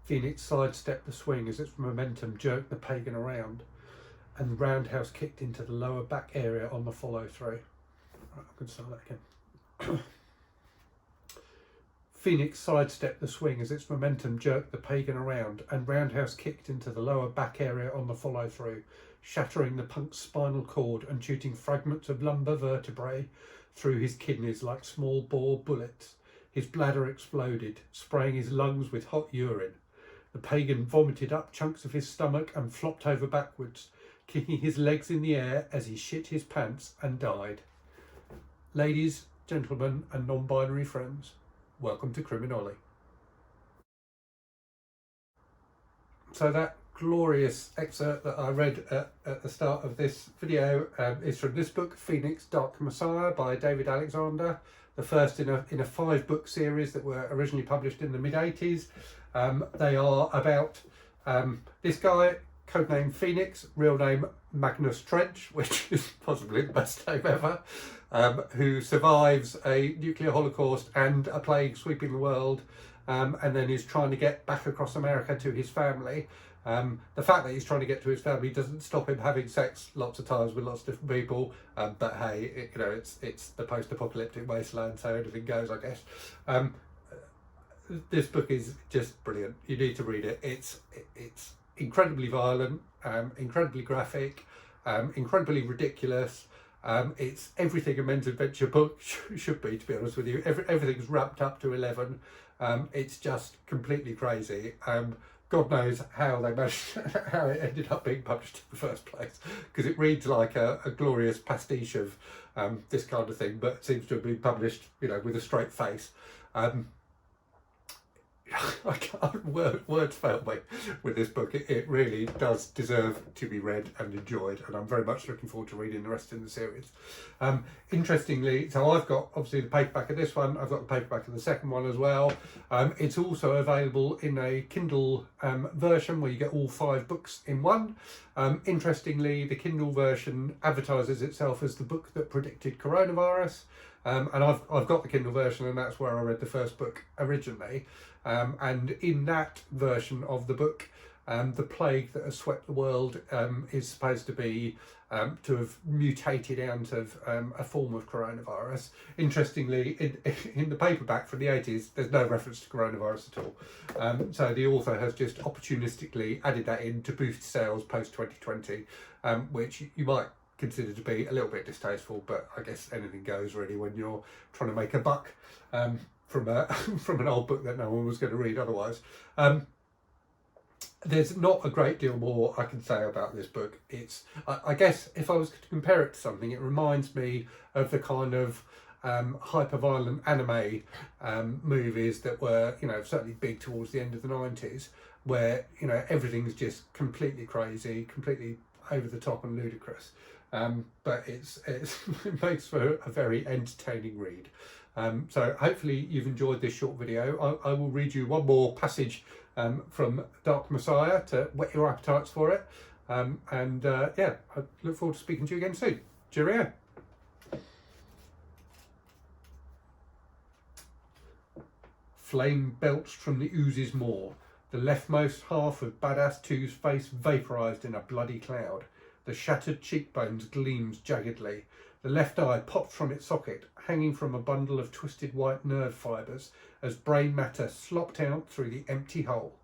Phoenix sidestepped the swing as its momentum jerked the pagan around, and the roundhouse kicked into the lower back area on the follow-through. Right, I'm going to start that again. Phoenix sidestepped the swing as its momentum jerked the pagan around, and roundhouse kicked into the lower back area on the follow-through, shattering the punk's spinal cord and shooting fragments of lumbar vertebrae through his kidneys like small bore bullets. His bladder exploded, spraying his lungs with hot urine. The pagan vomited up chunks of his stomach and flopped over backwards, kicking his legs in the air as he shit his pants and died. Ladies, gentlemen, and non-binary friends, welcome to Criminoli. So that glorious excerpt that I read at the start of this video is from this book, Phoenix Dark Messiah by David Alexander, the first in a 5-book series that were originally published in the mid-80s. They are about this guy, codename Phoenix, real name Magnus Trench, which is possibly the best name ever, who survives a nuclear holocaust and a plague sweeping the world, and then is trying to get back across America to his family. The fact that he's trying to get to his family doesn't stop him having sex lots of times with lots of different people, but hey, it's the post-apocalyptic wasteland, so anything goes, I guess. This book is just brilliant. You need to read it. It's incredibly violent, incredibly graphic, incredibly ridiculous. It's everything a men's adventure book should be, to be honest with you. Everything's wrapped up to 11. It's just completely crazy. God knows how they managed, how it ended up being published in the first place, because it reads like a glorious pastiche of this kind of thing, but seems to have been published, with a straight face. I can't, words fail me with this book. It really does deserve to be read and enjoyed, and I'm very much looking forward to reading the rest in the series. Interestingly, so I've got obviously the paperback of this one, I've got the paperback of the second one as well. It's also available in a Kindle version where you get all 5 books in one. Interestingly, the Kindle version advertises itself as the book that predicted coronavirus. And I've got the Kindle version, and that's where I read the first book originally. And in that version of the book, the plague that has swept the world is supposed to be to have mutated out of a form of coronavirus. Interestingly, in the paperback from the 80s, there's no reference to coronavirus at all. So the author has just opportunistically added that in to boost sales post 2020, which you might consider to be a little bit distasteful, but I guess anything goes really when you're trying to make a buck from an old book that no one was going to read otherwise. There's not a great deal more I can say about this book. I guess if I was to compare it to something, it reminds me of the kind of hyper-violent anime movies that were, certainly big towards the end of the 90s, where, everything's just completely crazy, completely over the top and ludicrous. But it makes for a very entertaining read. So hopefully you've enjoyed this short video. I will read you one more passage from Dark Messiah to whet your appetites for it. I look forward to speaking to you again soon. Cheerio. Flame belched from the ooze's maw. The leftmost half of Badass 2's face vaporised in a bloody cloud. The shattered cheekbones gleamed jaggedly. The left eye popped from its socket, hanging from a bundle of twisted white nerve fibres as brain matter slopped out through the empty hole.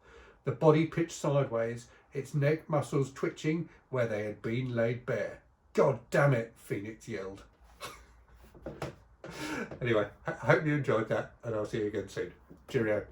The body pitched sideways, its neck muscles twitching where they had been laid bare. God damn it, Phoenix yelled. Anyway, I hope you enjoyed that, and I'll see you again soon. Cheerio.